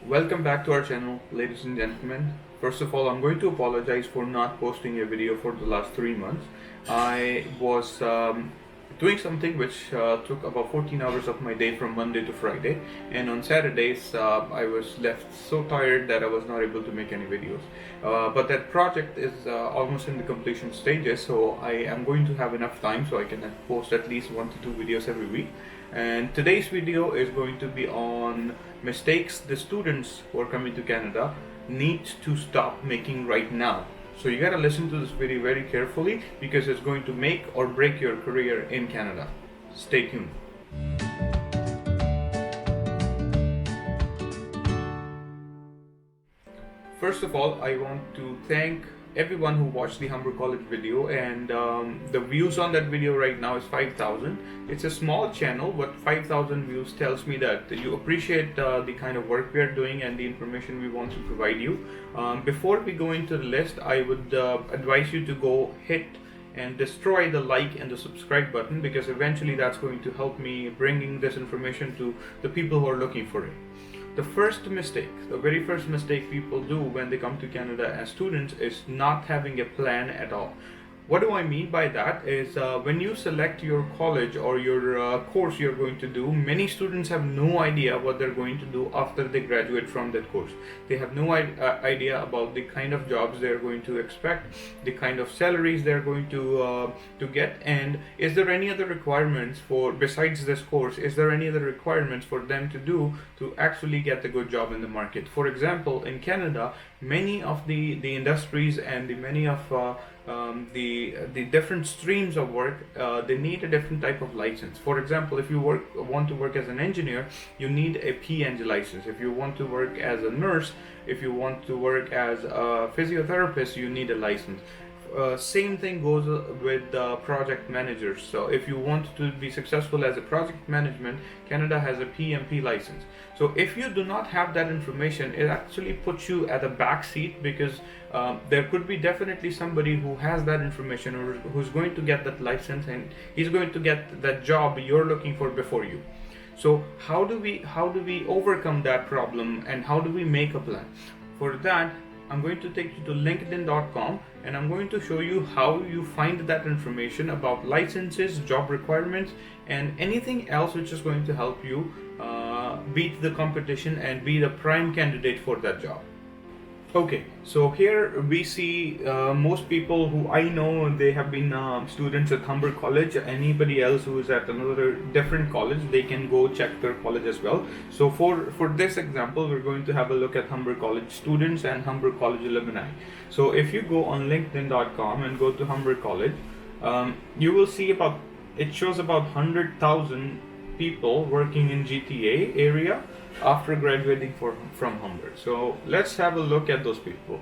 Welcome back to our channel, ladies and gentlemen. First of all, I'm going to apologize for not posting a video for the last 3 months. I was doing something which took about 14 hours of my day from Monday to Friday, and on Saturdays I was left so tired that I was not able to make any videos. But that project is almost in the completion stages, so I am going to have enough time so I can post at least 1 to 2 videos every week. And today's video is going to be on mistakes the students who are coming to Canada need to stop making right now. So you gotta listen to this video very carefully because it's going to make or break your career in Canada. Stay tuned. First of all, I want to thank everyone who watched the Humber College video, and the views on that video right now is 5,000. It's a small channel, but 5,000 views tells me that you appreciate the kind of work we are doing and the information we want to provide you. Before we go into the list, I would advise you to go hit and destroy the like and the subscribe button, because eventually that's going to help me bringing this information to the people who are looking for it. The very first mistake people do when they come to Canada as students is not having a plan at all. What do I mean by that is when you select your college or your course you're going to do, many students have no idea what they're going to do after they graduate from that course. They have no idea about the kind of jobs they're going to expect, the kind of salaries they're going to get, and is there any other requirements for, besides this course, is there any other requirements for them to do to actually get a good job in the market. For example, in Canada, many of the industries and many of the different streams of work, they need a different type of license. For example, if you want to work as an engineer, you need a PNG license. If you want to work as a nurse, if you want to work as a physiotherapist, you need a license. Same thing goes with project managers. So if you want to be successful as a project management, Canada has a PMP license. So if you do not have that information, it actually puts you at a back seat, because there could be definitely somebody who has that information or who's going to get that license, and he's going to get that job you're looking for before you. So how do we overcome that problem, and how do we make a plan? For that, I'm going to take you to linkedin.com, and I'm going to show you how you find that information about licenses, job requirements, and anything else which is going to help you beat the competition and be the prime candidate for that job. Okay, so here we see most people who I know, they have been students at Humber College. Anybody else who is at another different college, they can go check their college as well. So for this example, we're going to have a look at Humber College students and Humber College alumni. So if you go on linkedin.com and go to Humber College, you will see it shows about 100,000 people working in GTA area after graduating from Humber. So let's have a look at those people.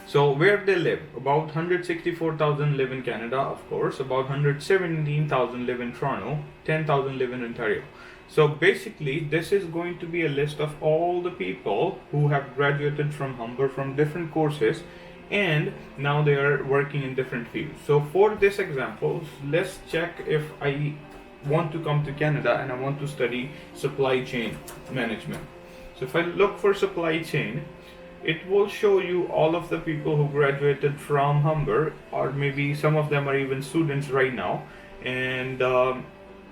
So where they live, about 164,000 live in Canada, of course, about 117,000 live in Toronto, 10,000 live in Ontario. So basically, this is going to be a list of all the people who have graduated from Humber from different courses, and now they are working in different fields. So for this example, let's check if I want to come to Canada and I want to study supply chain management. So if I look for supply chain, it will show you all of the people who graduated from Humber, or maybe some of them are even students right now, and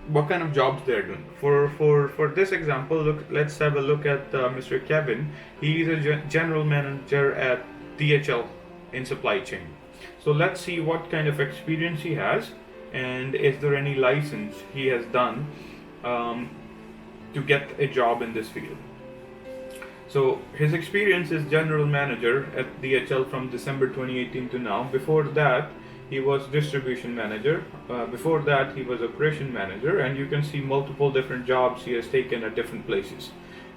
what kind of jobs they're doing. For this example, let's have a look at Mr. Kevin. He's a general manager at DHL in supply chain. So let's see what kind of experience he has, and is there any license he has done to get a job in this field. So his experience is general manager at DHL from December 2018 to now. Before that, he was distribution manager. Before that, he was operation manager, and you can see multiple different jobs he has taken at different places.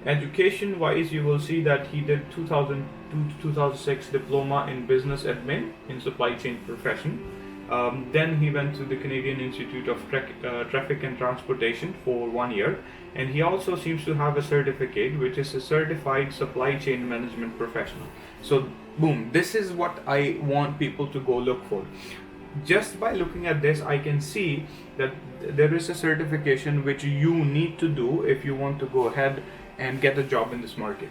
Education wise, you will see that he did 2002 to 2006 diploma in business admin in supply chain profession. Then he went to the Canadian Institute of Traffic and Transportation for 1 year, and he also seems to have a certificate, which is a certified supply chain management professional. So boom, this is what I want people to go look for. Just by looking at this, I can see that there is a certification which you need to do if you want to go ahead and get a job in this market.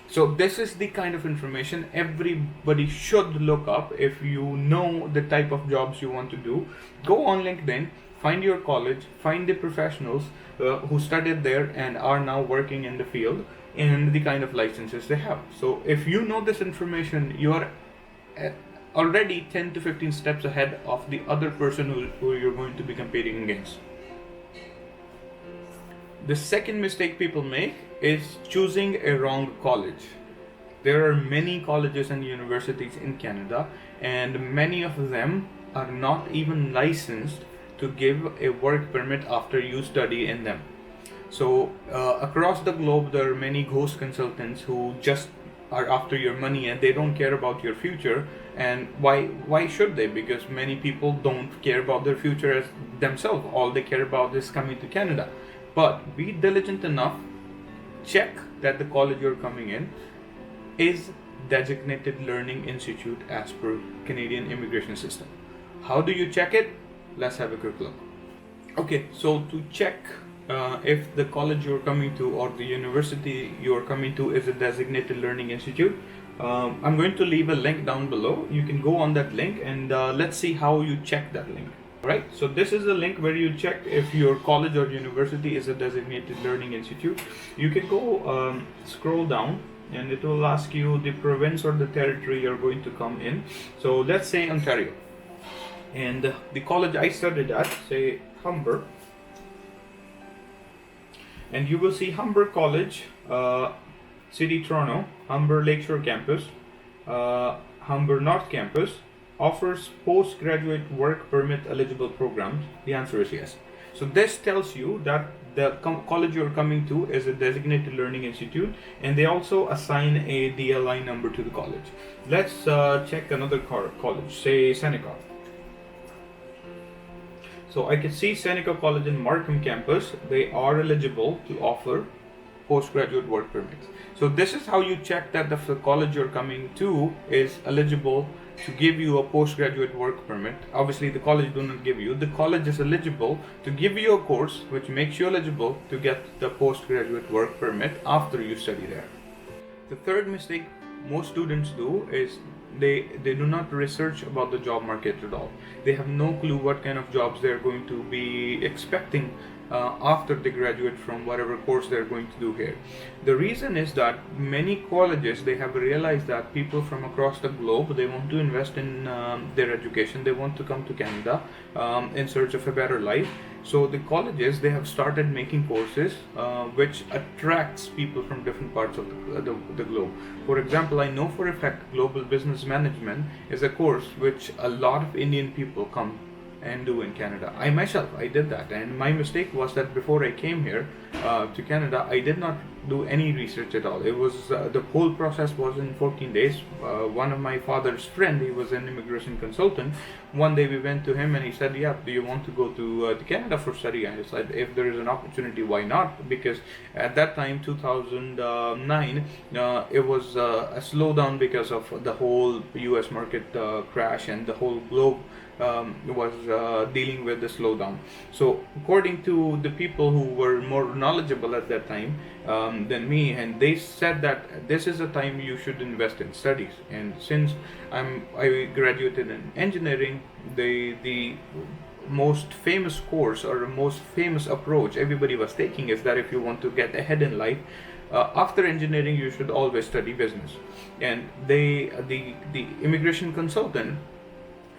So this is the kind of information everybody should look up. If you know the type of jobs you want to do, go on LinkedIn, find your college, find the professionals who studied there and are now working in the field, and the kind of licenses they have. So if you know this information, you are already 10 to 15 steps ahead of the other person who you're going to be competing against. The second mistake people make is choosing a wrong college. There are many colleges and universities in Canada, and many of them are not even licensed to give a work permit after you study in them. So across the globe, there are many ghost consultants who just are after your money and they don't care about your future. And why should they? Because many people don't care about their future as themselves. All they care about is coming to Canada. But be diligent enough, check that the college you're coming in is designated learning institute as per Canadian immigration system. How do you check it? Let's have a quick look. Okay, so to check if the college you're coming to or the university you're coming to is a designated learning institute, I'm going to leave a link down below. You can go on that link and let's see how you check that link. Right, so this is the link where you check if your college or university is a designated learning institute. You can go scroll down and it will ask you the province or the territory you're going to come in. So let's say Ontario, and the college I studied at, say Humber, and you will see Humber College, City Toronto, Humber Lakeshore Campus, Humber North Campus, offers postgraduate work permit eligible programs. The answer is yes. So this tells you that the college you're coming to is a designated learning institute, and they also assign a DLI number to the college. Let's check another college, say Seneca. So I can see Seneca College in Markham campus. They are eligible to offer postgraduate work permits. So this is how you check that the college you're coming to is eligible to give you a postgraduate work permit. Obviously the college do not give you. The college is eligible to give you a course which makes you eligible to get the postgraduate work permit after you study there. The third mistake most students do is they do not research about the job market at all. They have no clue what kind of jobs they're going to be expecting after they graduate from whatever course they're going to do here. The reason is that many colleges, they have realized that people from across the globe, they want to invest in their education. They want to come to Canada in search of a better life. So the colleges, they have started making courses which attracts people from different parts of the globe. For example, I know for a fact Global Business Management is a course which a lot of Indian people come and do in Canada. I myself, I did that, and my mistake was that before I came here to Canada, I did not do any research at all. It was the whole process was in 14 days. One of my father's friend, he was an immigration consultant. One day we went to him and he said, "Yeah, do you want to go to Canada for study?" And I said, "If there is an opportunity, why not?" Because at that time, 2009, it was a slowdown because of the whole U.S. market crash, and the whole globe was dealing with the slowdown. So according to the people who were more knowledgeable at that time than me, and they said that this is a time you should invest in studies. And since I graduated in engineering, the most famous course or the most famous approach everybody was taking is that if you want to get ahead in life, after engineering you should always study business. And the immigration consultant,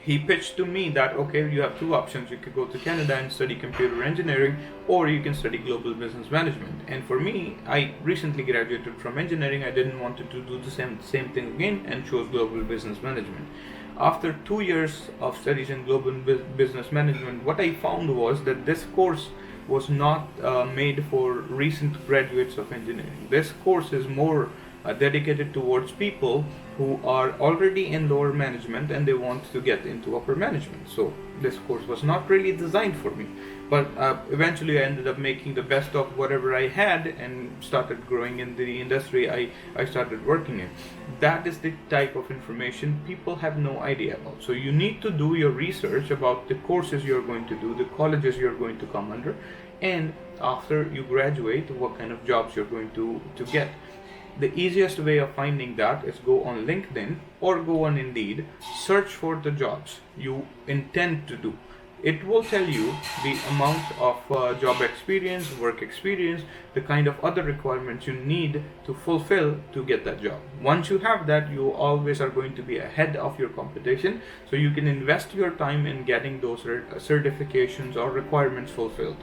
he pitched to me that, okay, you have two options. You could go to Canada and study computer engineering, or you can study global business management. And for me, I recently graduated from engineering. I didn't want to do the same thing again and chose global business management. After 2 years of studies in global business management, what I found was that this course was not made for recent graduates of engineering. This course is more dedicated towards people who are already in lower management and they want to get into upper management. So this course was not really designed for me, but eventually I ended up making the best of whatever I had and started growing in the industry I started working in. That is the type of information people have no idea about. So you need to do your research about the courses you're going to do, the colleges you're going to come under, and after you graduate what kind of jobs you're going to get. The easiest way of finding that is go on LinkedIn or go on Indeed, search for the jobs you intend to do. It will tell you the amount of job experience, work experience, the kind of other requirements you need to fulfill to get that job. Once you have that, you always are going to be ahead of your competition, so you can invest your time in getting those certifications or requirements fulfilled.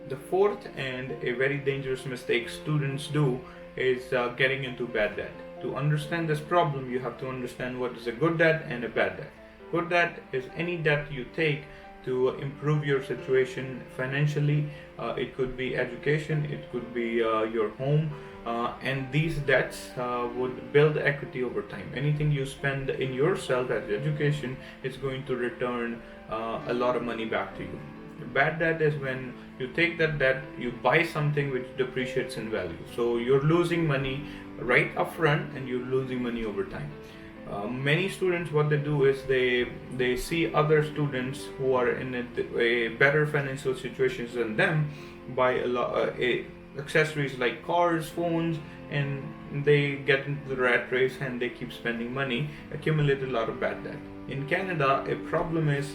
The fourth and a very dangerous mistake students do is getting into bad debt. To understand this problem, you have to understand what is a good debt and a bad debt. Good debt is any debt you take to improve your situation financially. It could be education, it could be your home, and these debts would build equity over time. Anything you spend in yourself as education is going to return a lot of money back to you. Bad debt is when you take that debt, you buy something which depreciates in value. So you're losing money right up front and you're losing money over time. Many students, what they do is they see other students who are in a better financial situations than them buy accessories like cars, phones, and they get into the rat race and they keep spending money, accumulate a lot of bad debt. In Canada, a problem is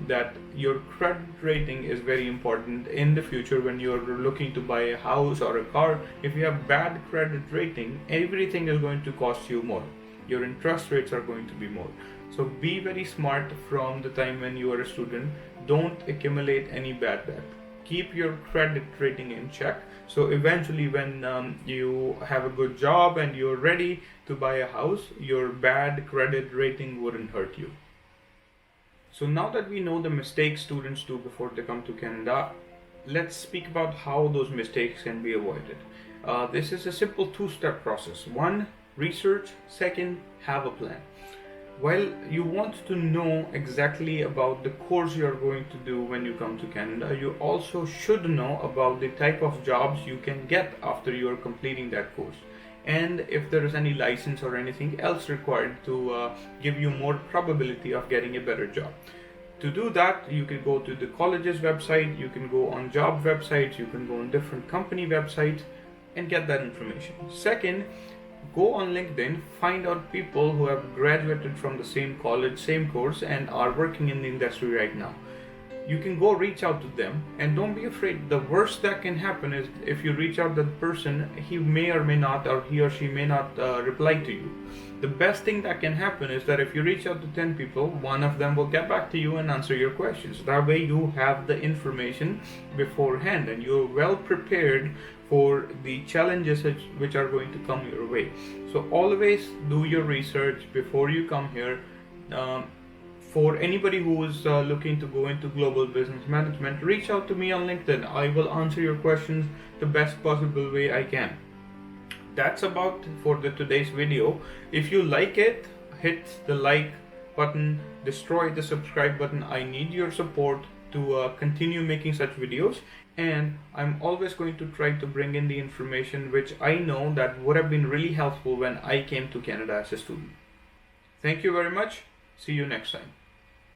that your credit rating is very important in the future when you're looking to buy a house or a car. If you have bad credit rating, everything is going to cost you more. Your interest rates are going to be more. So be very smart from the time when you are a student. Don't accumulate any bad debt. Keep your credit rating in check. So eventually when you have a good job and you're ready to buy a house, your bad credit rating wouldn't hurt you. So now that we know the mistakes students do before they come to Canada, let's speak about how those mistakes can be avoided. This is a simple two-step process. One, research. Second, have a plan. While you want to know exactly about the course you are going to do when you come to Canada, you also should know about the type of jobs you can get after you are completing that course, and if there is any license or anything else required to give you more probability of getting a better job. To do that, you can go to the college's website, you can go on job websites, you can go on different company websites and get that information. Second, go on LinkedIn, find out people who have graduated from the same college, same course, and are working in the industry right now. You can go reach out to them, and don't be afraid. The worst that can happen is if you reach out to the person, he may or may not, or he or she may not reply to you. The best thing that can happen is that if you reach out to 10 people, one of them will get back to you and answer your questions. That way you have the information beforehand and you're well prepared for the challenges which are going to come your way. So always do your research before you come here. For anybody who is looking to go into global business management, reach out to me on LinkedIn. I will answer your questions the best possible way I can. That's about for today's video. If you like it, hit the like button, destroy the subscribe button. I need your support to continue making such videos, and I'm always going to try to bring in the information which I know that would have been really helpful when I came to Canada as a student. Thank you very much. See you next time.